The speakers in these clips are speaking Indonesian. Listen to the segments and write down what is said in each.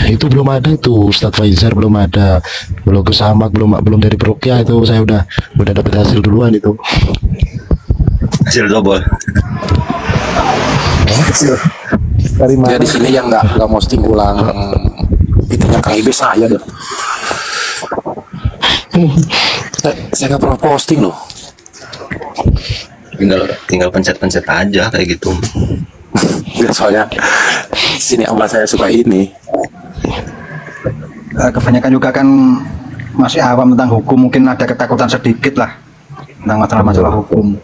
itu belum ada, itu Ustadz Faizar belum ada, belum ke Samak, belum dari Perukia, itu saya udah dapat hasil duluan itu. Hasil double. Dari mana? Ya di sini yang nggak posting ulang itunya Kang Ibe saya deh. Saya nggak pernah posting loh. Tinggal pencet-pencet aja kayak gitu. Ya, soalnya sini abah saya suka ini. Kebanyakan juga kan masih awam tentang hukum, mungkin ada ketakutan sedikit lah tentang masalah hukum.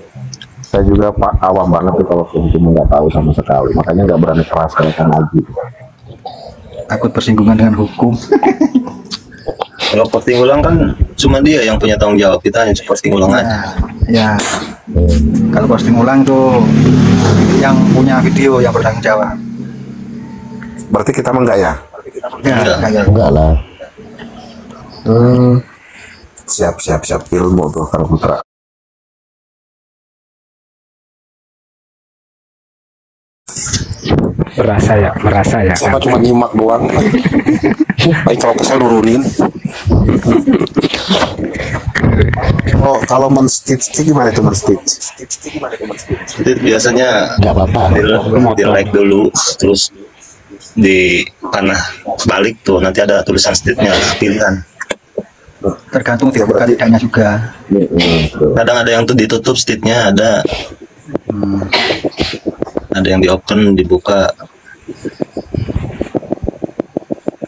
Saya juga Pak awam banget tuh kalau hukum, nggak tahu sama sekali, makanya nggak berani keras kayak Kang Haji. Takut bersinggungan dengan hukum. Kalau posting ulang kan cuma dia yang punya tanggung jawab, kita hanya posting ulang aja. Ya. Kalau posting ulang tuh yang punya video yang bertanggung jawab. Berarti kita enggak ya? Enggak lah. Siap ilmu tuh Kang Putra. merasa ya sama cuma nyimak doang. Baik kalau kesel nurunin. Oh, kalau men-stitch gimana itu men-stitch? Stitch biasanya Nggak apa-apa. Di like dulu, terus di panah balik tuh nanti ada tulisan stitchnya, pilihan. Tergantung dibuka tidaknya juga. Kadang ada yang tuh ditutup stitchnya, ada yang di open, dibuka.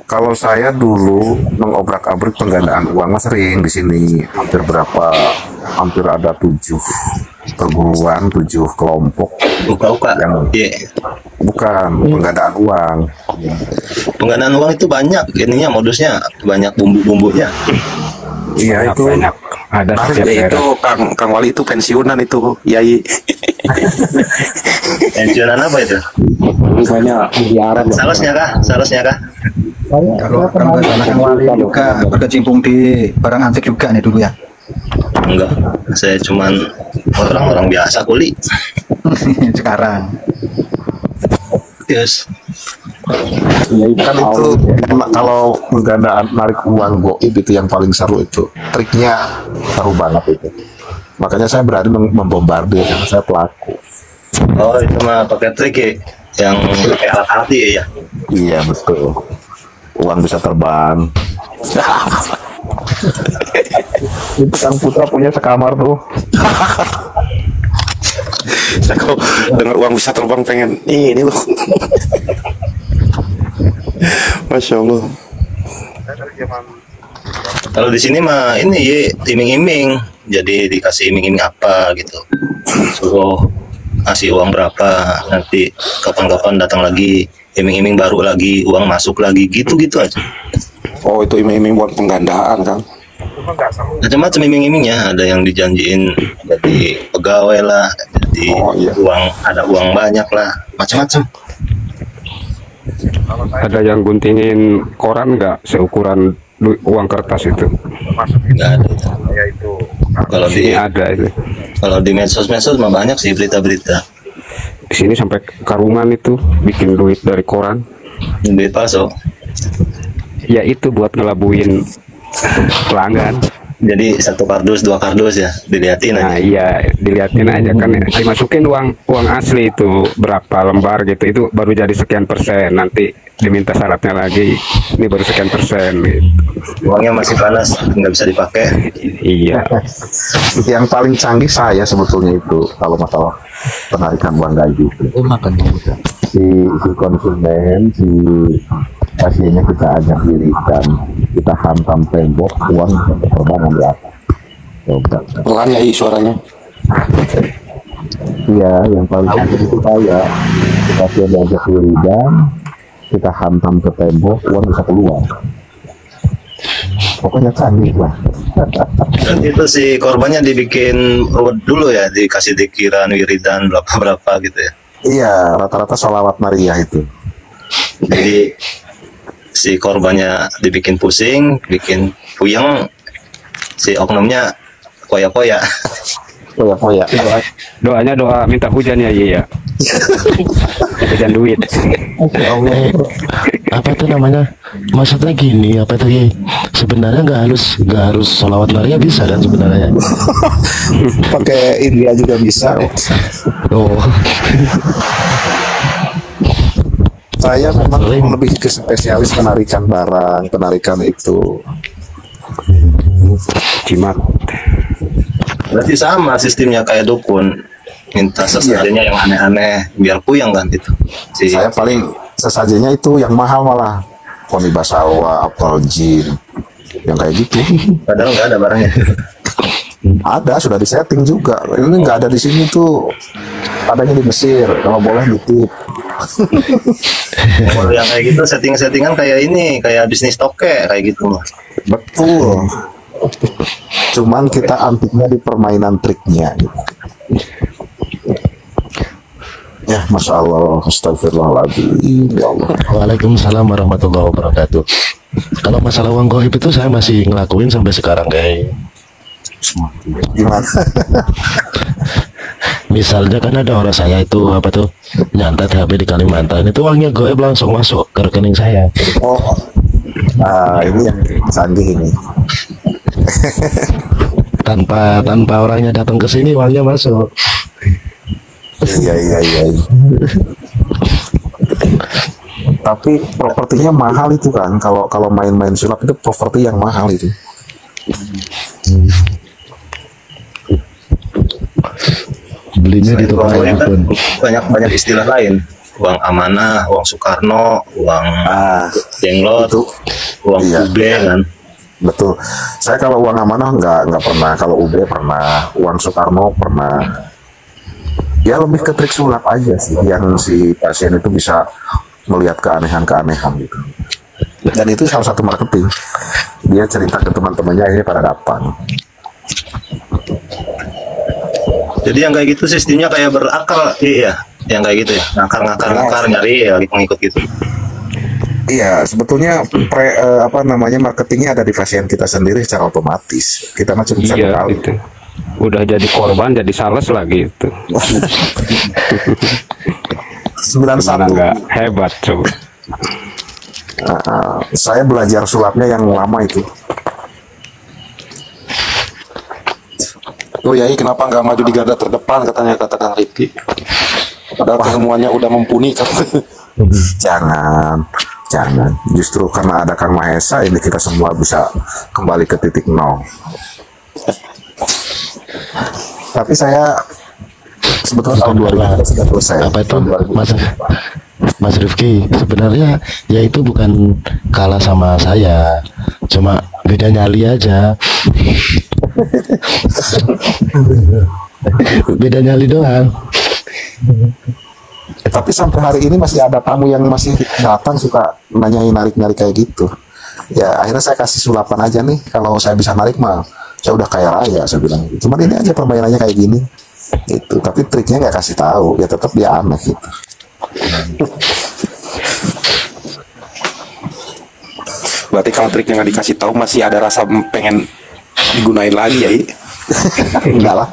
Kalau saya dulu mengobrak-abrik penggandaan uang sering di sini, hampir ada 7 perguruan, 7 kelompok. Buka yang bukan penggandaan uang. Penggandaan uang itu banyak ininya, modusnya banyak, bumbu-bumbunya. Iya itu banyak. Ada itu Kang Wali itu pensiunan itu Yai. Pensiunan apa itu? Misalnya miliaran. Salesnya kah? Kalau orang Kang Wali juga berkecimpung di barang antik juga nih dulu ya? Enggak, saya cuman orang-orang biasa kuli. Sekarang. Yes. Ya, kan itu kalau penggandaan narik uang goib itu yang paling seru, itu triknya seru banget itu. Makanya saya berani membombardir karena saya pelaku. Oh, itu mah pakai trik ya, yang pakai alat hati ya? Iya betul. Uang bisa terbang. Itu Kang Putra punya sekamar tuh. Saya kalau dengar uang bisa terbang pengen ini loh. Masya Allah. Kalau di sini mah ini ya iming-iming, jadi dikasih iming-iming apa gitu, suruh kasih uang berapa, nanti kapan-kapan datang lagi, iming-iming baru lagi, uang masuk lagi, gitu-gitu aja. Oh itu iming-iming buat penggandaan kan? Macam-macam iming-imingnya, ada yang dijanjiin jadi pegawai lah, jadi uang, ada uang banyak lah, macam-macam. Ada yang guntingin koran nggak seukuran uang kertas itu? Nggak ada itu. Kalau di ada itu. Kalau di medsos mah banyak sih berita-berita. Di sini sampai karungan itu bikin duit dari koran. Duit palsu. Ya itu buat ngelabuin pelanggan. Jadi 1 kardus, 2 kardus ya, dilihatin aja. Nah iya, dilihatin aja kan, dimasukin uang asli itu berapa lembar gitu, itu baru jadi sekian persen, nanti diminta syaratnya lagi, ini baru sekian persen gitu. Uangnya masih panas, nggak bisa dipakai. Iya. Yang paling canggih saya sebetulnya itu kalau masalah penarikan uang gaji itu. Si konsumen, si pasiennya kita ajak dirikan, kita hantam tembok, uang terbangan di atas. Coba. Pelan ya suaranya. Iya, yang paling canggih itu saya. Pasien diajak dirikan, kita hantam ke tembok, uang bisa keluar. Pokoknya canggih lah. Dan itu si korbannya dibikin ruwet dulu ya, dikasih dikiran, wiridan, berapa gitu ya. Iya, rata-rata sholawat Maria itu. Jadi si korbannya dibikin pusing, bikin puyeng, si oknumnya poya-poya. Poya-poya. Doanya doa minta hujan ya, iya. jajan duit. Eh, apa tuh namanya? Maksudnya gini, apa tuh? Sebenarnya nggak harus sholawat Maria bisa kan sebenarnya? Pakai India juga bisa. Oh, Saya memang lebih ke spesialis penarikan barang, penarikan itu. Jimat. Berarti sama sistemnya kayak dukun, minta sesajennya yang aneh-aneh biar puyeng kan itu. Saya paling sesajennya itu yang mahal malah. Koni basawa, apel jin, yang kayak gitu. Padahal nggak ada barangnya. Ada, sudah disetting juga. Ini nggak ada di sini tuh. Adanya di Mesir. Kalau boleh nitip. Kalau yang kayak gitu setting-settingan kayak ini, kayak bisnis toke kayak gitu. Betul. Cuman kita antiknya di permainan triknya. Gitu. Ya, Masya Allah, astagfirullahaladzim, ya Allah. Waalaikumsalam warahmatullahi wabarakatuh. Kalau masalah uang goib itu saya masih ngelakuin sampai sekarang guys. Gimana? Misalnya kan ada orang saya itu apa tuh nyantet HP di Kalimantan, itu uangnya goib langsung masuk ke rekening saya. Oh, ini yang canggih ini. tanpa orangnya datang ke sini uangnya masuk. Iya. Tapi propertinya mahal itu kan. Kalau main-main sulap itu properti yang mahal itu. Belinya di toko Uang lain kan pun. banyak istilah lain. Uang amanah, uang Soekarno, uang jenglot, Itu uang iya. UB kan. betul. Saya kalau uang amanah nggak pernah. Kalau UB pernah, uang Soekarno pernah. Ya lebih ke trik sulap aja sih, yang si pasien itu bisa melihat keanehan-keanehan gitu. Dan itu salah satu marketing. Dia cerita ke teman-temannya, akhirnya pada datang. Jadi yang kayak gitu sistemnya kayak berakal, iya. Yang kayak gitu ya, ngakar nyari ya pengikut gitu. Iya, sebetulnya marketingnya ada di pasien kita sendiri secara otomatis. Kita macam bisa Iya bekali. gitu. Udah jadi korban, jadi sales lagi itu. 91. Mana nggak hebat coba. Saya belajar sulapnya yang lama itu. Oh ya, kenapa nggak maju di garda terdepan, kata Kang Rifki. Padahal semuanya udah mumpuni kan. Jangan. Justru karena ada Kang Mahesa ini kita semua bisa kembali ke titik nol. Tapi saya sebetulnya tahun 2000 sudah selesai. Apa itu Mas Rifki, sebenarnya ya itu bukan kalah sama saya, cuma beda nyali aja. Beda nyali doang. Tapi sampai hari ini masih ada tamu yang masih datang suka nanyain narik-narik kayak gitu. Ya akhirnya saya kasih sulapan aja nih, kalau saya bisa narik mah saya udah kaya raya, saya bilang. Cuman ini aja permainannya kayak gini gitu. Tapi triknya nggak kasih tahu, ya tetap dia aneh gitu. Berarti kalau triknya nggak dikasih tahu masih ada rasa pengen digunain lagi ya? Enggak lah.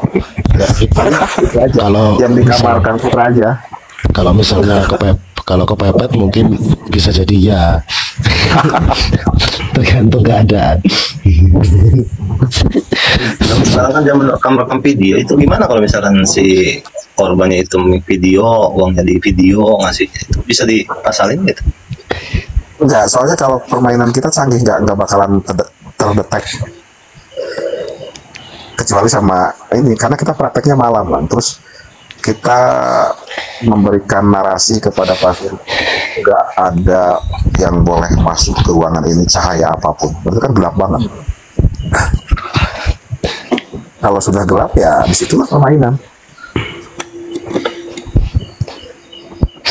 Ya, itu aja. Kalau yang dikamarkan putra aja. kalau misalnya kepepet mungkin bisa jadi ya. Tergantung keadaan. Sekarang kan zaman rekam video itu gimana kalau misalkan si korbannya itu video, uang jadi video ngasih itu bisa dipasalin gitu? Enggak, soalnya kalau permainan kita canggih nggak bakalan terdetek. Kecuali sama ini, karena kita prakteknya malam kan. Terus kita memberikan narasi kepada pasien, nggak ada yang boleh masuk ke ruangan ini cahaya apapun. Berarti kan gelap banget. Kalau sudah gelap ya disitulah permainan.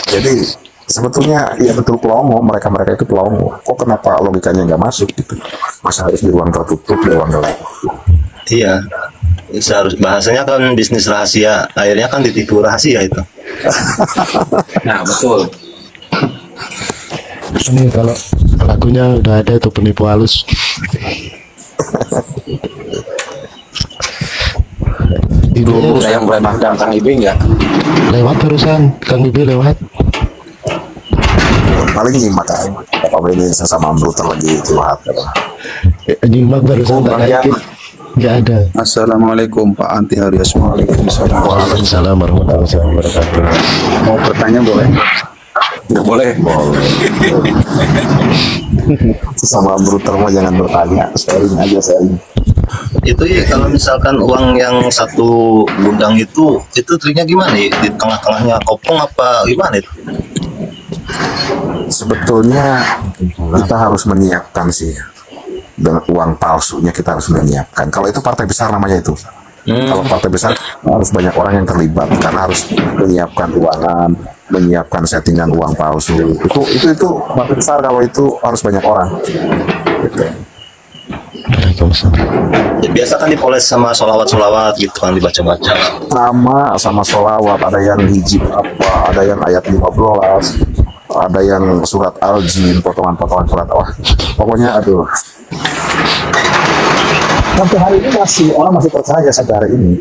Jadi sebetulnya ya betul pelongo, mereka itu pelongo. Kok kenapa logikanya nggak masuk gitu? Masa harus di ruang tertutup, di ruang gelap? Iya, seharus bahasanya kan bisnis rahasia, akhirnya kan ditipu rahasia itu. Nah betul. Ini kalau lagunya udah ada itu penipu halus. Dulu saya yang pernah dan Kang Ibe nggak? Lewat barusan, Kang Bibi lewat. paling nyimak kan apa ini sesama brutal lagi curhat Nyimak barusan tak Bang Yan. naikin. Nggak ada. Assalamualaikum Pak Anti Haryas. Waalaikumsalam. Waalaikumsalam warahmatullahi wabarakatuh. Mau bertanya boleh? nggak boleh sesama brutal mah jangan bertanya, sharing aja sharing. Itu ya kalau misalkan uang yang satu gudang itu triknya gimana ya? Di tengah-tengahnya kopong apa gimana itu? Sebetulnya kita harus menyiapkan sih, dengan uang palsunya kita harus menyiapkan. Kalau itu partai besar namanya itu. Kalau partai besar harus banyak orang yang terlibat karena harus menyiapkan ruangan, menyiapkan settingan uang palsu. Itu partai besar kalau itu harus banyak orang. Gitu. Ya, biasa kan dipoles sama solawat gitu kan dibaca-baca. Sama sholawat, ada yang hijib apa, ada yang ayat 15, ada yang surat al-jin, potongan-potongan surat Allah. Pokoknya aduh. Sampai hari ini orang masih percaya sampai hari ini.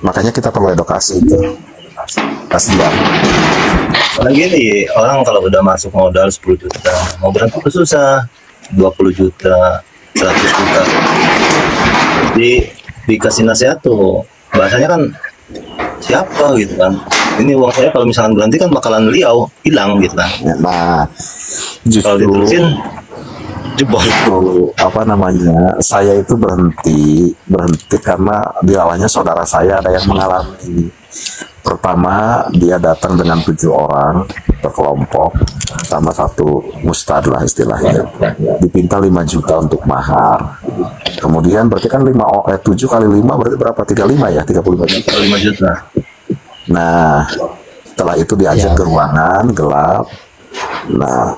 Makanya kita perlu edukasi itu. Kasihan. Karena gini, orang kalau udah masuk modal 10 juta, mau berhenti itu susah. 20 juta, 100 juta. Jadi dikasih nasihat tuh, bahasanya kan siapa gitu kan. Ini uang saya kalau misalkan berhenti kan bakalan liau, hilang gitu kan. Nah, Kalau justru diterusin jebol. itu apa namanya, saya itu berhenti karena dialahnya saudara saya ada yang mengalami. Pertama dia datang dengan 7 orang berkelompok sama satu ustad lah istilahnya, dipinta 5 juta untuk mahar. Kemudian berarti kan 7 kali 5 berarti berapa? 35 ya, 35 juta. 5 juta. Nah, setelah itu diajak ke ruangan gelap. Nah,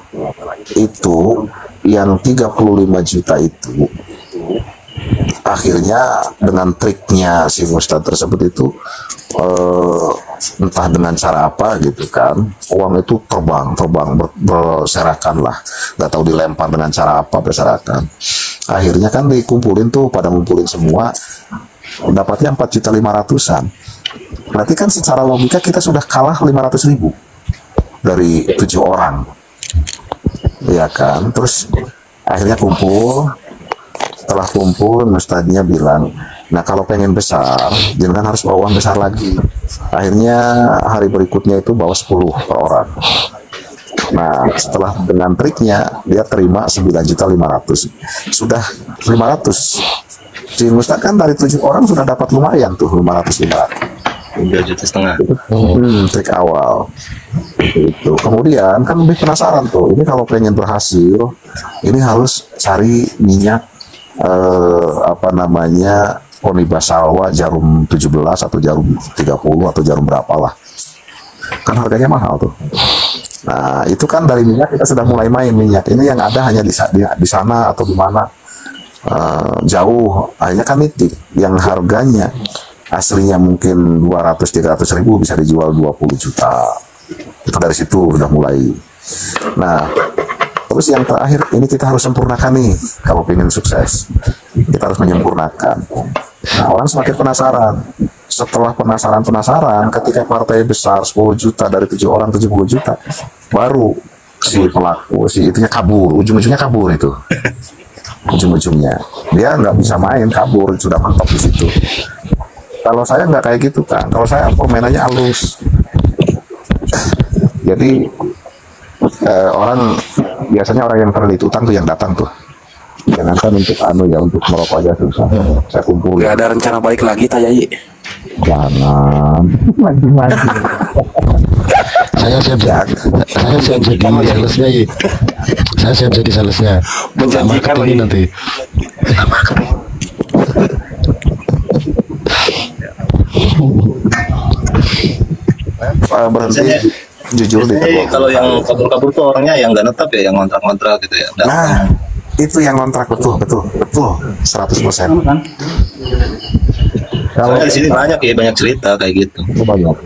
itu yang 35 juta itu akhirnya dengan triknya si Ustadz tersebut itu entah dengan cara apa gitu kan, uang itu terbang berserakan lah, nggak tahu dilempar dengan cara apa, berserakan. Akhirnya kan dikumpulin tuh, pada ngumpulin semua, dapatnya 4.500.000-an. Berarti kan secara logika kita sudah kalah 500.000 dari 7 orang, ya kan. Terus akhirnya kumpul. Setelah kumpul, ustadznya bilang, nah kalau pengen besar, jangan harus bawa uang besar lagi. Akhirnya hari berikutnya itu bawa 10 per orang. Nah, setelah dengan triknya, dia terima 9.500.000. Sudah 500. Si ustadz kan dari 7 orang sudah dapat lumayan tuh, 500. 2,5 juta. Trik awal. Itu. Kemudian kan lebih penasaran tuh, ini kalau pengen berhasil, ini harus cari minyak Koniba Salwa jarum 17 atau jarum 30 atau jarum berapa lah, kan harganya mahal tuh. Nah itu kan dari minyak kita sudah mulai main minyak ini, yang ada hanya di sana atau di mana, jauh. Akhirnya kan nitip yang harganya aslinya mungkin 200-300 ribu bisa dijual 20 juta. Itu dari situ udah mulai. Nah terus yang terakhir ini kita harus sempurnakan nih kalau ingin sukses, kita harus menyempurnakan. Nah orang semakin penasaran. Setelah penasaran ketika partai besar 10 juta dari 7 orang 70 juta, baru si pelaku itunya kabur, ujung-ujungnya kabur itu. Ujung-ujungnya dia nggak bisa main, kabur, sudah mentok di situ. Kalau saya nggak kayak gitu kan, kalau saya permainannya halus. Jadi biasanya orang yang terlilit utang tuh yang datang tuh. Jangankan untuk untuk merokok aja susah. Saya kumpul. Gak ada rencana balik lagi Tayai. Jangan. Lagi. Saya siap jadi salesnya ya. Saya siap jadi salesnya. Menjanjikan lagi nanti. Berhenti jujur deh. Kalau yang kabur-kabur tuh orangnya yang nggak netap ya, yang ngontrak-ngontrak gitu ya. Nah, itu yang kontrak betul 100%. Kalau di sini banyak cerita kayak gitu. Itu banyak.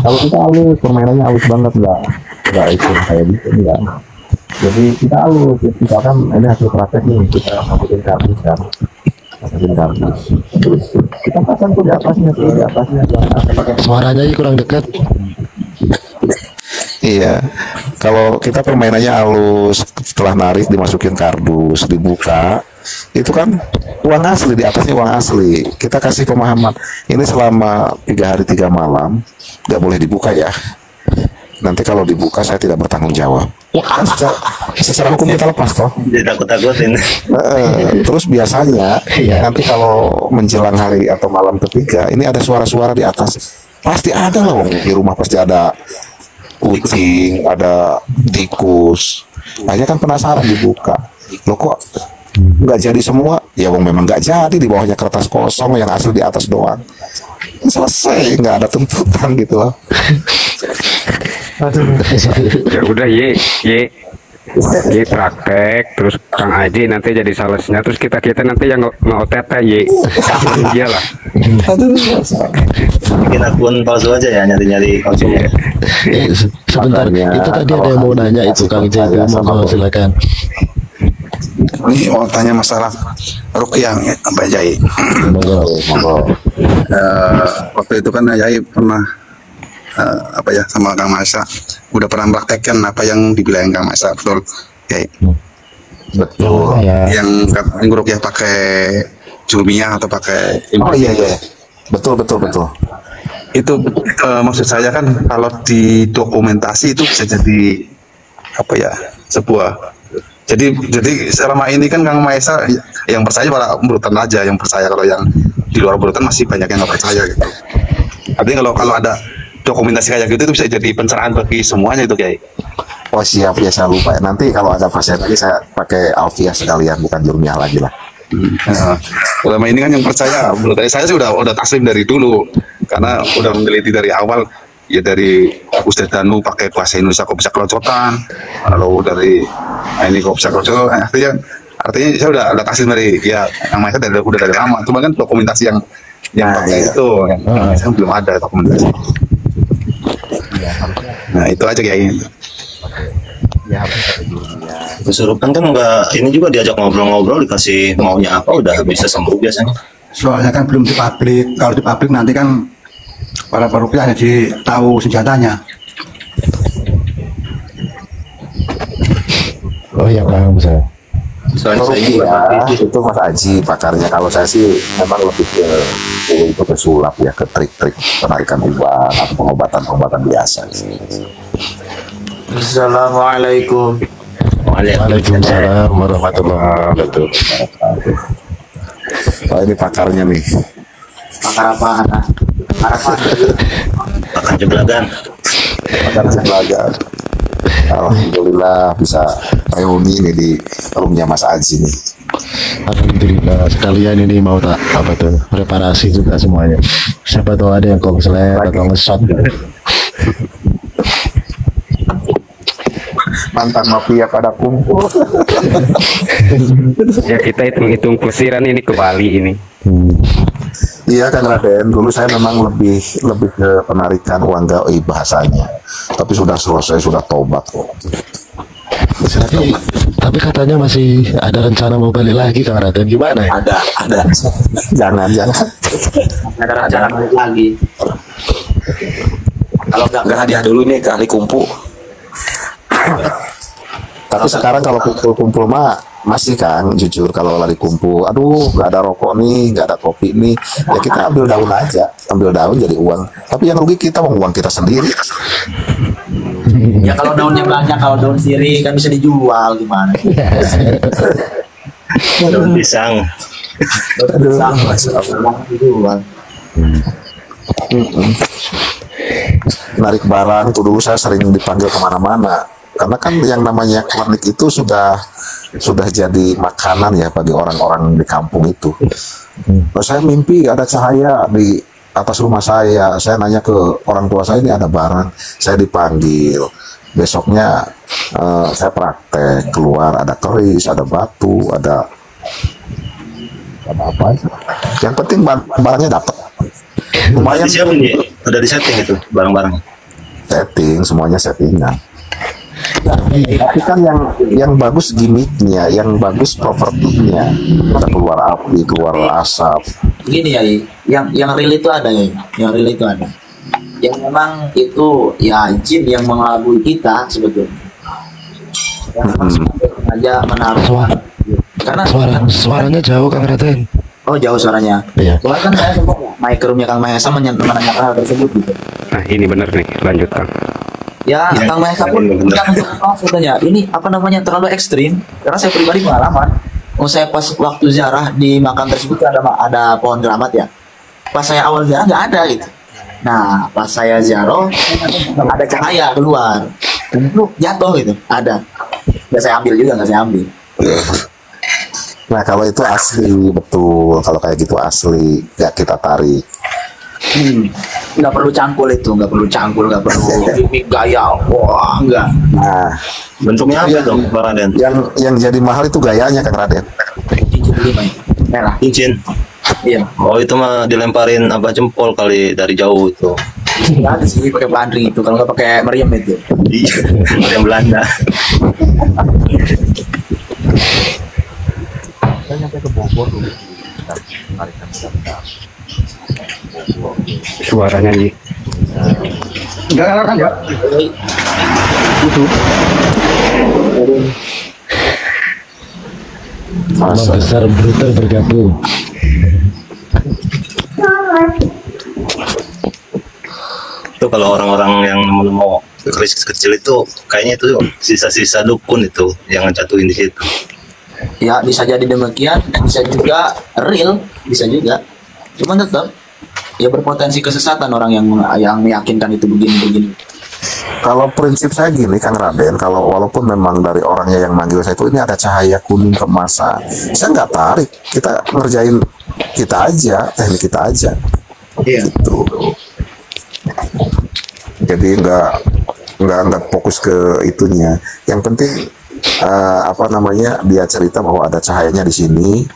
Kalau kita halus, permainannya halus banget, nggak itu kayak gitu enggak. Jadi kita halus, misalkan ini hasil praktek nih, kita masukin kardus kan, terus kita pasang tuh di atasnya. Suaranya kurang dekat. Iya, Kalau kita permainannya halus, setelah narik dimasukin kardus, dibuka, itu kan uang asli, di atasnya uang asli. Kita kasih pemahaman, ini selama 3 hari 3 malam nggak boleh dibuka ya. Nanti kalau dibuka saya tidak bertanggung jawab. Kan secara hukum kita lepas toh. Jadi takut-takutin. Terus biasanya nanti kalau menjelang hari atau malam ketiga, ini ada suara-suara di atas. Pasti ada loh di rumah, pasti ada kucing, ada tikus. Akhirnya kan penasaran dibuka. Loh kok nggak jadi semua? Ya wong memang nggak jadi, di bawahnya kertas kosong, yang asli di atas doang. Selesai, nggak ada tuntutan gitu loh. Ya udah ye praktek, terus Kang Aji nanti jadi salesnya, terus kita nanti yang nge-OTT ye. Iyalah. Bikin akun palsu aja ya, nyari-nyari konsumen. Sebentar, itu tadi ada yang mau nanya itu Kang Jago, mau silakan. Ini mau tanya masalah ruqyah Mbak Jai. Waktu itu kan Jai pernah sama Kang Masa udah pernah praktekkan apa yang dibilangin Kang Masa, betul Jai? Betul. Yang ruqyah pakai jurumiyah atau pakai iya betul. Itu maksud saya kan kalau di dokumentasi itu bisa jadi sebuah. Jadi selama ini kan Kang Maesa yang percaya para berutan aja yang percaya, kalau yang di luar berutan masih banyak yang nggak percaya gitu. Artinya kalau ada dokumentasi kayak gitu itu bisa jadi pencerahan bagi semuanya itu kayak. Oh siap ya, saya lupa. Nanti kalau ada pasien lagi saya pakai alfiah sekalian, bukan jurumiyah lagi lah. Selama ini kan yang percaya, menurut saya sih udah taslim dari dulu, karena udah meneliti dari awal. Ya dari Ustadz Danu pakai bahasa Indonesia kok bisa kerocokan, lalu dari ini kok bisa kerocokan, artinya saya udah kasih dari yang mereka udah dari lama, cuma kan dokumentasi yang pakai itu yang saya belum ada dokumentasi. Nah itu aja kayak gitu. Kesurupan kan nggak, ini juga diajak ngobrol-ngobrol, dikasih maunya apa udah bisa sembuh biasanya. Soalnya kan belum dipublik. Kalau dipublik nanti kan para peruqyah jadi tahu senjatanya. Oh iya Kang, bisa. Soalnya saya itu Mas Aji pakarnya. Kalau saya sih memang lebih ke sulap ya, ke trik-trik penarikan uang atau pengobatan biasa. Assalamualaikum. Waalaikumsalam warahmatullahi wabarakatuh. Oh ini pakarnya nih. Pakar apa? Pakar jeblagan. Alhamdulillah bisa reuni ini di roomnya Mas Aji nih. Alhamdulillah, sekalian ini mau preparasi juga semuanya. Siapa tahu ada yang konslet atau nge-shot. Mantan mafia pada kumpul. Ya kita hitung kusiran ini ke Bali ini. Iya kan Raden, dulu saya memang lebih ke penarikan uang gaib bahasanya. Tapi sudah selesai, sudah tobat kok. Tapi katanya masih ada rencana mau balik lagi Kang Raden, gimana ya? Ada. Jangan. Ada rencana balik lagi. Kalau nggak hadiah dulu nih ke ahli kumpul. Tapi sekarang kalau kumpul mah masih Kang, jujur kalau lari kumpul, aduh nggak ada rokok nih, nggak ada kopi nih, ya kita ambil daun aja, ambil daun jadi uang. Tapi yang rugi kita, uang kita sendiri. Ya kalau daunnya banyak, kalau daun sirih kan bisa dijual gimana? Daun pisang. Dijual. Narik barang tuh dulu saya sering dipanggil kemana-mana. Karena kan yang namanya klinik itu sudah jadi makanan ya bagi orang-orang di kampung itu. Saya mimpi ada cahaya di atas rumah saya nanya ke orang tua saya, ini ada barang, saya dipanggil. Besoknya saya praktek, keluar ada keris, ada batu, ada apa. Yang penting barangnya dapat. Lumayan. Udah disetting itu barang-barang. Setting, semuanya settingan. Tapi kan yang bagus gimmicknya, yang bagus propertinya, ada keluar api, keluar asap. Gini ya, yang real itu ada ya, yang real itu ada. Yang memang itu ya jin yang mengelabui kita sebetulnya. aja menaruh karena Suaranya jauh Kang Raden. oh jauh suaranya. Iya. Soalnya kan saya sempat mic roomnya Kang Mahesa menanyakan hal tersebut gitu. Nah ini bener nih, lanjut Kang. Ya, Kang Mahesa pun bilang untuk apa katanya, ini apa namanya terlalu ekstrim. Karena saya pribadi pengalaman, saya pas waktu ziarah di makam tersebut ada pohon keramat ya. Pas saya awal ziarah nggak ada gitu. Nah, pas saya ziarah ada cahaya keluar, dan itu jatuh gitu, ada. Nggak saya ambil juga, nggak saya ambil. Nah kalau itu asli betul, kalau kayak gitu asli nggak kita tarik. Nggak perlu cangkul itu, nggak perlu gimmick gaya, wah nggak. Nah Bentuknya apa dong, Pak Raden? yang jadi mahal itu gayanya Kang Raden. Cincin 5 merah. Cincin. Iya. Oh itu mah dilemparin apa jempol kali dari jauh itu. Nggak ada sih pakai bandring itu, kalau nggak pakai meriam itu. Iya, yang Belanda. Suaranya nih. Enggak. Imam besar brutal bergabung. Itu kalau orang-orang yang mau keris kecil itu kayaknya itu sisa-sisa dukun itu yang ngejatuhin di situ. Ya bisa jadi demikian, dan bisa juga real, bisa juga. Cuman tetap ya berpotensi kesesatan orang yang meyakinkan itu begini. Kalau prinsip saya gini Kang Raden, kalau walaupun memang dari orangnya yang manggil saya itu ini ada cahaya kuning kemasan, saya nggak tarik, kita ngerjain kita aja, teknik kita aja. Iya. Gitu. Jadi nggak fokus ke itunya. Yang penting apa namanya, dia cerita bahwa ada cahayanya di sini,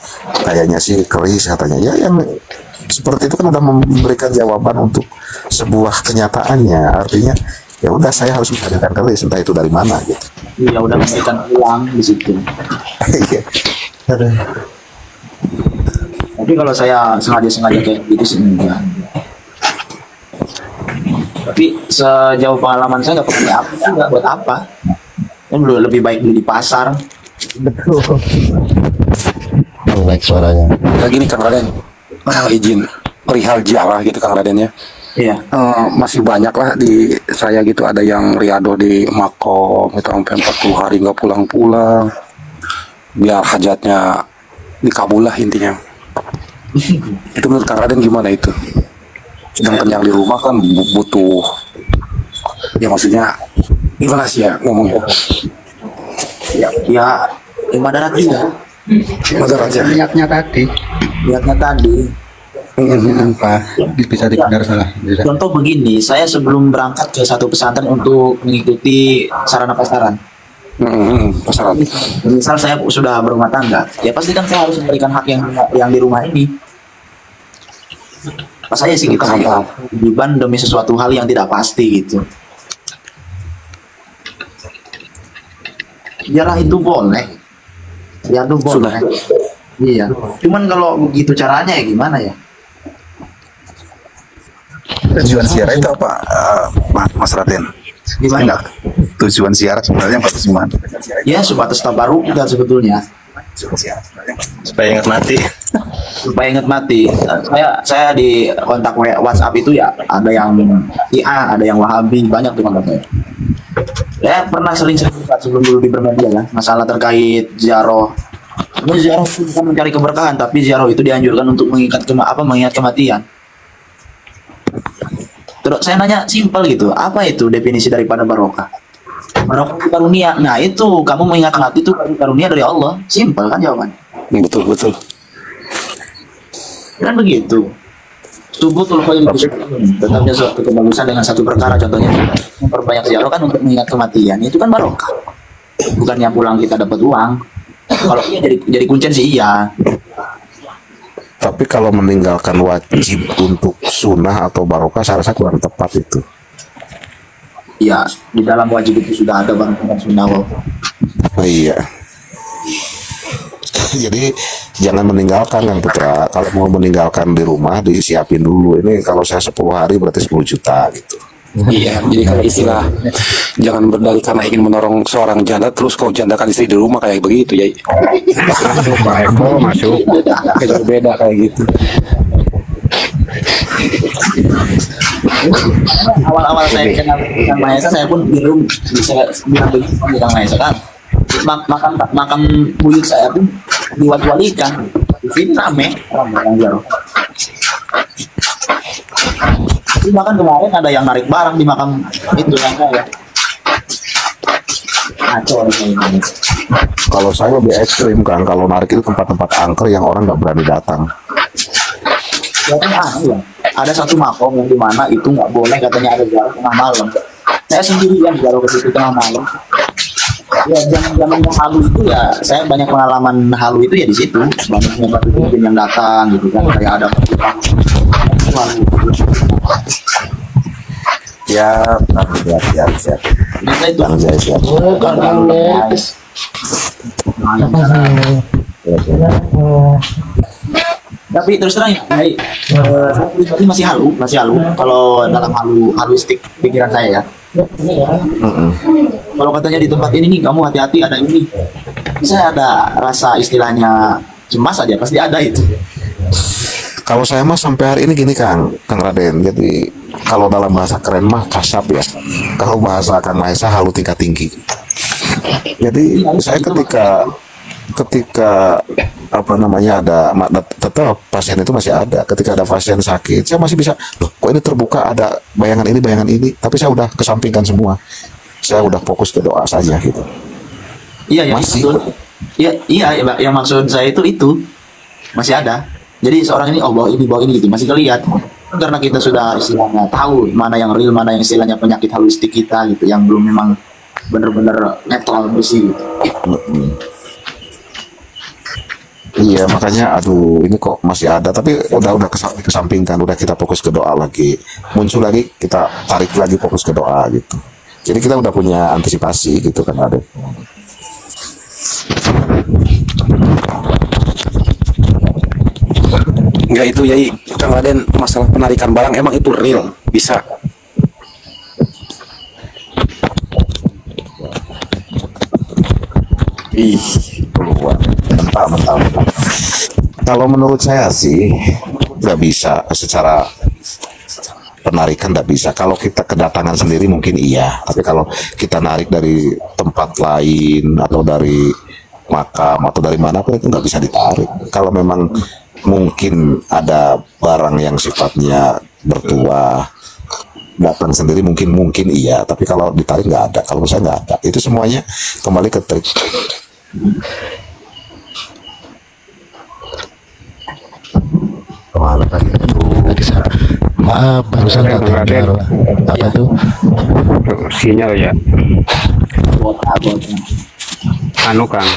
kayaknya sih keris katanya. Ya yang seperti itu kan udah memberikan jawaban untuk sebuah kenyataannya. Artinya ya udah saya harus menghadirkan keris, entah itu dari mana gitu. Iya udah memberikan uang di situ. Tapi kalau saya sengaja kayak gitu sih enggak. Tapi sejauh pengalaman saya nggak pakai apa juga, buat apa? Kan lebih baik beli di pasar. Betul. Like suaranya. Kayak gini Kang Raden, izin perihal jalah gitu Kang Raden ya. Iya. Masih banyak lah di saya gitu, ada yang riado di makom itu sampai 40 hari nggak pulang-pulang biar hajatnya dikabul lah intinya. Itu menurut Kang Raden gimana itu? Sedangkan yang di rumah kan butuh, ya maksudnya gimana sih ya ngomongnya? Ya ibadah juga. Niatnya tadi. Apa bisa dibenar salah. Contoh begini, saya sebelum berangkat ke satu pesantren untuk mengikuti sarana pasaran. Pasaran. Misal saya sudah berumah tangga, ya pasti kan saya harus memberikan hak yang di rumah ini. Pas saya sih gitu, beban demi sesuatu hal yang tidak pasti gitu. Jalan itu boleh, ya itu boleh. Iya. Cuman kalau begitu caranya ya gimana ya? Tujuan ziarah itu apa, Mas Raden? Gimana? Tujuan ziarah sebenarnya apa sih, Man? Ya sebatas tabaruk kita sebetulnya. Supaya ingat mati. Supaya ingat mati. Saya di kontak WhatsApp itu ya ada yang Syiah, ada yang Wahabi, banyak tuh kontak saya. Saya pernah sering sebelum dulu di bermedia ya masalah terkait ziarah. Ini ziarah bukan mencari keberkahan, tapi ziarah itu dianjurkan untuk mengingat kematian. Terus saya nanya simpel gitu, apa itu definisi daripada barokah? Barokah itu karunia. Nah itu kamu mengingat mati itu karunia dari Allah. Simpel kan jawabannya. Betul. Dan begitu. Subutul khairi tetapnya suatu kebagusan dengan satu perkara, contohnya memperbanyak ziarah kan untuk mengingat kematian. Itu kan barokah. Bukannya pulang kita dapat uang. Kalau iya jadi kuncen sih iya. Tapi kalau meninggalkan wajib untuk sunnah atau barokah, saya rasa kurang tepat itu. Ya, di dalam wajib itu sudah ada barokah sunnah. Oh, iya. Jadi jangan meninggalkan Kang Putra. Kalau mau meninggalkan di rumah disiapin dulu. Ini kalau saya 10 hari berarti 10 juta gitu. Iya, jadi kayak istilah jangan berdalih karena ingin menolong seorang janda terus kau jandakan istri di rumah kayak begitu ya. Masuk Pak Eko, masuk. Kayak beda kayak gitu. Awal-awal saya kenal Kang Mahesa, saya pun bingung bisa bilang begitu sama Kang Mahesa kan. Makam buyut saya pun diwali-walikan. Di sini rame orang Jaro. Tapi bahkan kemarin ada yang narik barang di makam itu yang saya. Ngaco ini. Kalau saya lebih ekstrim Kang, kalau narik itu tempat-tempat angker yang orang nggak berani datang. Ya kan aneh ya. Ada satu makom yang dimana itu nggak boleh katanya ada jalan tengah malam. Saya sendirian jalan ke situ tengah malam. Ya zaman yang halu itu ya, saya banyak pengalaman halu itu ya di situ. Banyak batu yang datang gitu kan, kayak ada Ya, siap. nah, itu Siap. tapi terus terang ya, saya pribadi masih halu. Kalau dalam haluistik pikiran saya ya. Kalau katanya di tempat ini nih kamu hati-hati ada ini, saya ada rasa istilahnya cemas aja pasti ada itu. Kalau saya mah sampai hari ini gini Kang Raden. Jadi kalau dalam bahasa keren mah kasap ya. Kalau bahasa Kang Mahesa halu tingkat tinggi. Jadi saya ketika apa namanya ada tetap pasien itu masih ada. Ketika ada pasien sakit, saya masih bisa, loh kok ini terbuka ada bayangan ini, tapi saya udah kesampingkan semua. Saya udah fokus ke doa saja gitu. Iya ya, Masih. iya yang maksud saya itu masih ada. Jadi seorang ini bawa ini gitu masih kelihatan. Karena kita sudah istilahnya tahu mana yang real, mana yang istilahnya penyakit holistik kita gitu, yang belum memang benar-benar netral bersih gitu. Iya makanya aduh ini kok masih ada, tapi udah kesampingkan, udah kita fokus ke doa lagi, muncul lagi kita tarik lagi fokus ke doa gitu. Jadi kita udah punya antisipasi gitu kan ada. Enggak itu ya Kang Raden, masalah penarikan barang emang itu real bisa. Ih, keluar. Bentar. Kalau menurut saya sih nggak bisa secara penarikan, nggak bisa. Kalau kita kedatangan sendiri mungkin iya, tapi kalau kita narik dari tempat lain atau dari makam atau dari mana pun itu nggak bisa ditarik. Kalau memang mungkin ada barang yang sifatnya bertuah datang sendiri mungkin iya, tapi kalau ditarik nggak ada. Kalau saya nggak ada, itu semuanya kembali ke trik. Kemana tadi? Maaf, barusan Kang nggak Raden. dengar. Apa tuh? Sinyal ya. Anu Kang,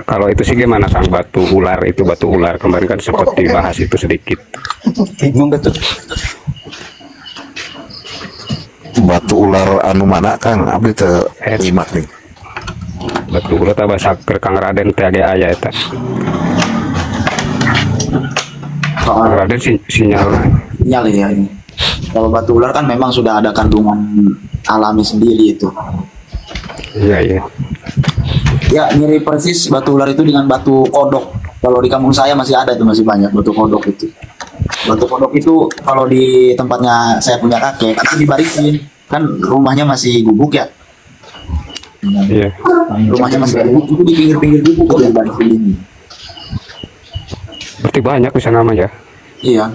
kalau itu sih gimana Kang, batu ular kemarin kan sempat dibahas itu sedikit. Bingung betul. Batu ular anu mana Kang? Abdi teu nyimak nih. Batu ular tambah saker Kang Raden teh aya aya eta. Kang Raden sinyal Ya ini. Kalau batu ular kan memang sudah ada kandungan alami sendiri itu. iya. Ya mirip persis batu ular itu dengan batu kodok. Kalau di kampung saya masih ada tuh, masih banyak batu kodok itu. Batu kodok itu kalau di tempatnya saya punya kakek itu dibarisin, kan rumahnya masih gubuk ya. Iya. Rumahnya masih gubuk, itu di pinggir-pinggir gubuk itu dibarisin ini. Berarti banyak bisa nama ya. Iya.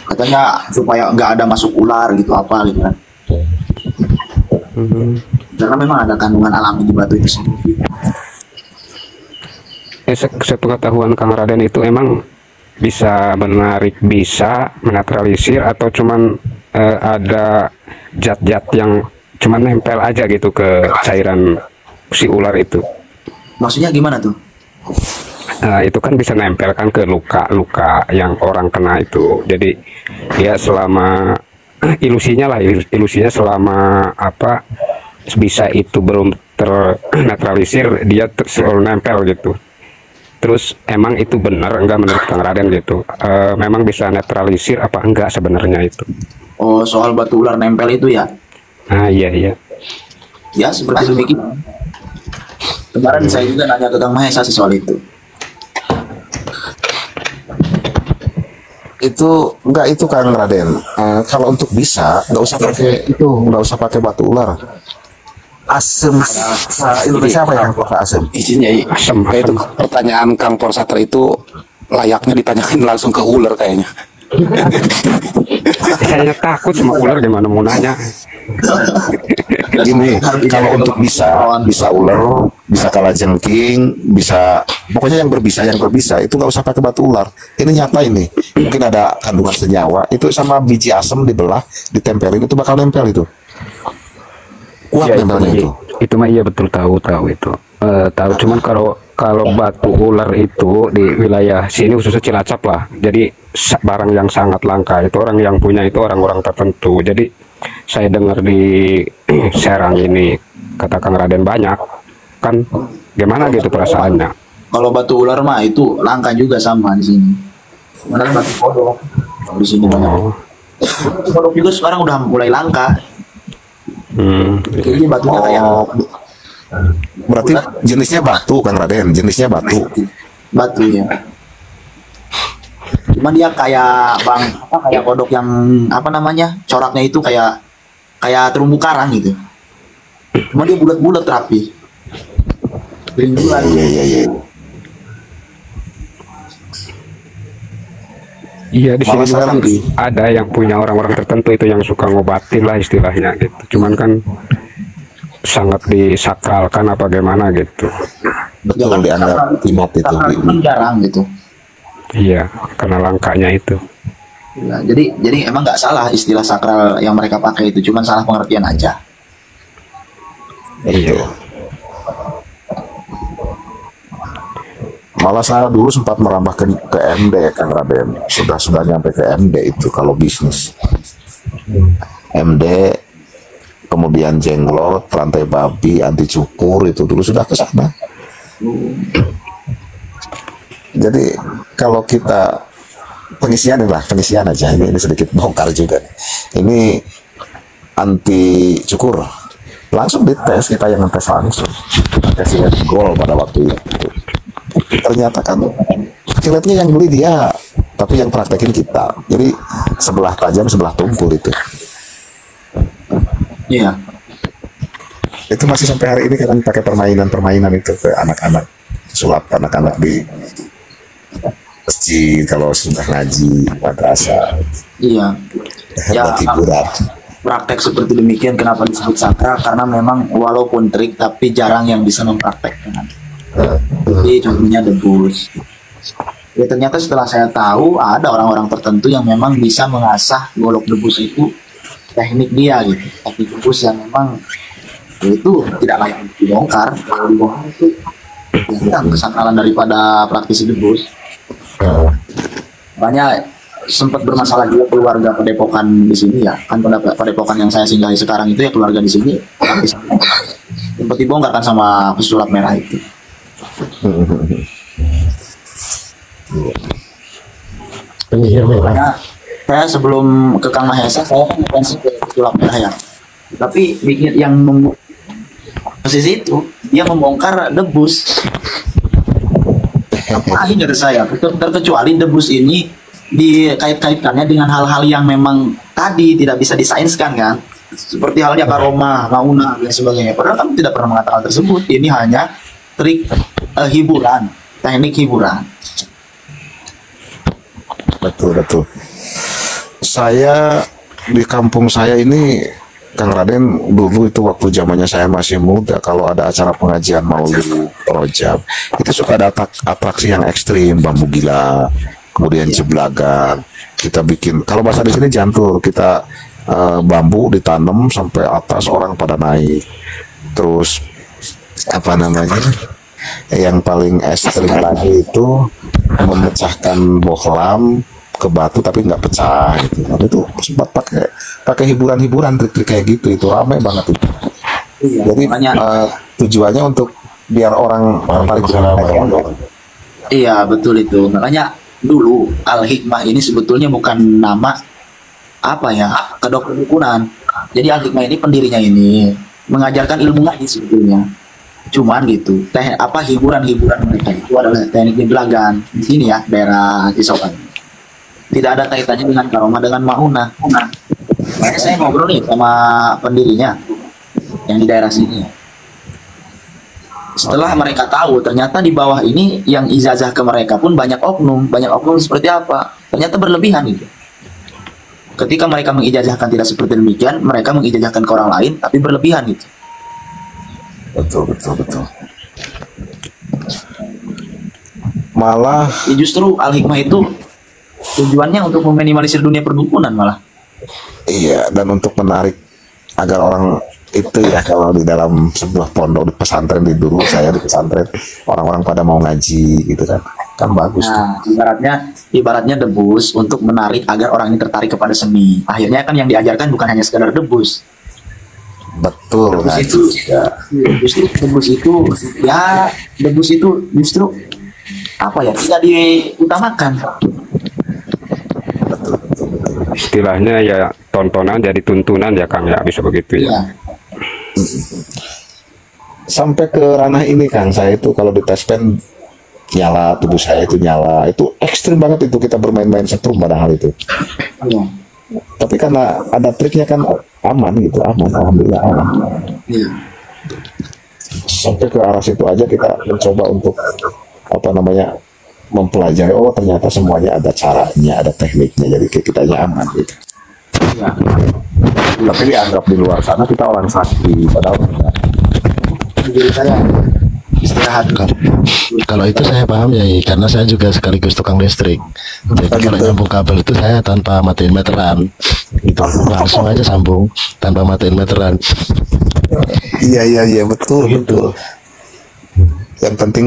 Katanya supaya nggak ada masuk ular gitu apa gitu kan. Karena memang ada kandungan alami di batu itu sendiri. Sepengetahuan Kang Raden itu emang bisa menarik, bisa menetralisir, atau cuman ada zat-zat yang cuman nempel aja gitu ke cairan si ular itu. Maksudnya gimana tuh? Itu kan bisa nempel kan ke luka-luka yang orang kena itu. Jadi ya selama ilusinya selama apa bisa itu belum ternetralisir, dia selalu nempel gitu. Terus emang itu benar enggak menurut Kang Raden gitu? Memang bisa netralisir apa enggak sebenarnya itu? Oh, soal batu ular nempel itu ya? Ah iya iya. Ya seperti demikian. Kemarin saya juga nanya ke Kang Mahesa soal itu. Itu enggak, itu Kang Raden. Kalau untuk bisa nggak usah pakai batu ular. Asem Indonesia apa yang pakai asem? Isinya Asem. itu pertanyaan Kang Porsatra itu layaknya ditanyakan langsung ke ular kayaknya. Saya takut sama ular, gimana mau nanya? Gini, kalau untuk bisa ular, bisa kalajengking, bisa pokoknya yang berbisa itu nggak usah pakai batu ular. Ini nyata ini. Mungkin ada kandungan senyawa itu sama biji asem dibelah, ditempelin itu bakal nempel itu. Kuat Ya, nempelnya itu. itu mah iya betul, tahu itu. Tahu, cuman kalau batu ular itu di wilayah sini khususnya Cilacap lah. Jadi barang yang sangat langka, itu orang yang punya itu orang-orang tertentu. Jadi saya dengar di Serang ini kata Kang Raden banyak kan, gimana gitu perasaannya? Kalau batu ular mah itu langka juga sama di sini. Mana batu kodok? Kalau di sini banyak. Batu kodok juga sekarang udah mulai langka. Kayaknya batunya kayak Berarti jenisnya batu, Kang Raden, jenisnya batu. batu ya. Cuma dia kayak kayak kodok yang apa namanya, coraknya itu kayak terumbu karang gitu. Cuma dia bulat-bulat rapi. Ringgulan. Iya. Iya, di sini Malah juga kan sekarang ada yang punya orang-orang tertentu itu yang suka ngobatin lah istilahnya gitu. Cuman kan sangat disakralkan apa gimana gitu. betul dianggap timot itu. Karena jarang gitu. Iya, karena langkanya itu. Ya, jadi emang nggak salah istilah sakral yang mereka pakai itu, cuman salah pengertian aja. Iya. Malah saya dulu sempat merambah ke MD, Kang Raden. Sudah nyampe ke MD itu kalau bisnis. MD, kemudian jenglot, rantai babi, anti cukur, itu dulu sudah ke sana. Jadi kalau kita pengisian aja, ini sedikit bongkar juga. Ini anti cukur, langsung dites, kita yang ngetes langsung. Kasih gol pada waktu itu. Ternyata kan kiletnya yang beli dia, tapi yang praktekin kita. Jadi sebelah tajam sebelah tumpul itu. Iya. Itu masih sampai hari ini kan pakai permainan itu ke anak-anak, sulap anak-anak di masjid kalau sudah ngaji madrasah. Iya. Ya, Buat hiburan. praktek seperti demikian kenapa disebut sakral? Karena memang walaupun trik tapi jarang yang bisa mempraktekkan. Jadi contohnya debus. Ya ternyata setelah saya tahu ada orang-orang tertentu yang memang bisa mengasah golok debus itu, teknik dia gitu. Teknik debus yang memang itu tidak layak dibongkar. Kalau dibongkar itu ya kesakralan daripada praktisi debus. Makanya sempat bermasalah juga keluarga Padepokan di sini ya. Kan Padepokan yang saya singgahi sekarang itu ya keluarga di sini sempat dibongkar kan sama pesulap merah itu. Penyihir merah. Nah, saya sebelum ke Kang Mahesa saya kan ngefans ke pesulap merah ya. Tapi bikin yang posisi itu dia membongkar debus. Ngapain dari saya? Terkecuali debus ini dikait-kaitkannya dengan hal-hal yang memang tadi tidak bisa disainskan kan, seperti halnya karomah, mauna dan sebagainya. Padahal kami tidak pernah mengatakan tersebut. Ini hanya trik hiburan, teknik hiburan. Betul. Saya di kampung saya ini, Kang Raden, dulu itu waktu zamannya saya masih muda, kalau ada acara pengajian Maulid Rojab, itu suka ada atraksi yang ekstrim, bambu gila, kemudian jeblagan. Kita bikin, kalau bahasa di sini jantur, kita bambu ditanam sampai atas, orang pada naik. Terus apa namanya? Yang paling ekstrim lagi itu memecahkan bohlam ke batu tapi nggak pecah gitu. Nah, itu sempat pakai hiburan-hiburan, trik-trik kayak gitu, itu ramai banget itu. Iya, Jadi tujuannya untuk biar orang tertarik dengan Iya betul itu. Makanya dulu Al Hikmah ini sebetulnya bukan nama apa ya kedokteran. Jadi Al Hikmah ini pendirinya ini mengajarkan ilmu ngaji sebetulnya. Cuman gitu, hiburan-hiburan mereka itu adalah teknik jeblagan di sini ya, daerah Cisokan. Tidak ada kaitannya dengan karomah dengan maunah. Makanya saya ngobrol nih sama pendirinya yang di daerah sini. Setelah mereka tahu, ternyata di bawah ini yang ijazah ke mereka pun banyak oknum seperti apa? Ternyata berlebihan gitu. Ketika mereka mengijazahkan tidak seperti demikian, mereka mengijazahkan ke orang lain tapi berlebihan gitu. Betul. Malah Ya justru Al-Hikmah itu tujuannya untuk meminimalisir dunia perdukunan malah. iya, dan untuk menarik agar orang itu ya, kalau di dalam sebuah pondok di pesantren, di dulu saya di pesantren, orang-orang pada mau ngaji gitu kan bagus tuh. Nah, ibaratnya debus untuk menarik agar orang ini tertarik kepada seni. Akhirnya kan yang diajarkan bukan hanya sekedar debus. Betul. Debus ngaji itu juga. justru debus itu justru apa ya, tidak diutamakan. Istilahnya ya tontonan jadi tuntunan ya Kang ya, bisa begitu ya. Iya. Sampai ke ranah ini Kang, saya itu kalau di tes pen nyala, tubuh saya itu nyala, itu ekstrim banget itu, kita bermain-main setrum padahal itu. Iya. Tapi karena ada triknya kan aman gitu, alhamdulillah aman. Iya. Sampai ke arah situ aja kita mencoba untuk mempelajari, oh ternyata semuanya ada caranya, ada tekniknya, jadi kitanya aman gitu. Iya. Tapi dianggap di luar sana kita orang sakti, padahal enggak. Jadi saya istirahat. Kalau itu saya paham ya, karena saya juga sekaligus tukang listrik. Jadi kalau nyambung kabel itu saya tanpa matiin meteran, gitu, langsung aja sambung tanpa matiin meteran. Iya betul. Yang penting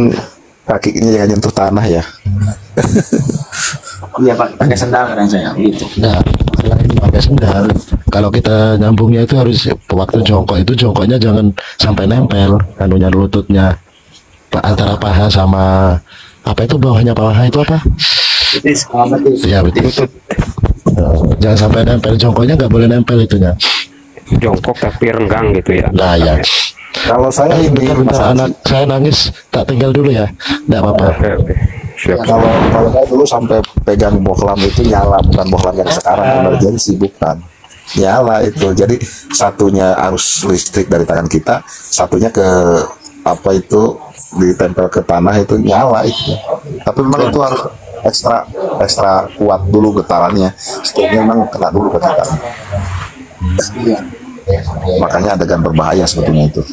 kakinya jangan nyentuh tanah ya. Iya Pak, pakai sendal kadang saya gitu. Nah, selain pakai sendal, kalau kita nyambungnya itu harus waktu jongkok itu jongkoknya jangan sampai nempel kanunya lututnya, antara paha sama apa itu bawahnya paha itu apa? Betis. Ya betul. Jangan sampai nempel, jongkoknya nggak boleh nempel itunya. Jongkok tapi renggang gitu ya. Nah ya. Kalau saya ini Bentar, anak saya nangis, tak tinggal dulu ya, nggak apa-apa. Oke. Siap. kalau saya dulu sampai pegang bohlam itu nyala, bukan bohlam yang sekarang emergency, bukan nyala itu. Jadi satunya arus listrik dari tangan kita, satunya ke apa itu ditempel ke tanah itu nyala itu. Tapi memang itu harus ekstra kuat dulu getarannya, setelahnya memang kena dulu ke kita. Makanya adegan berbahaya sebetulnya itu.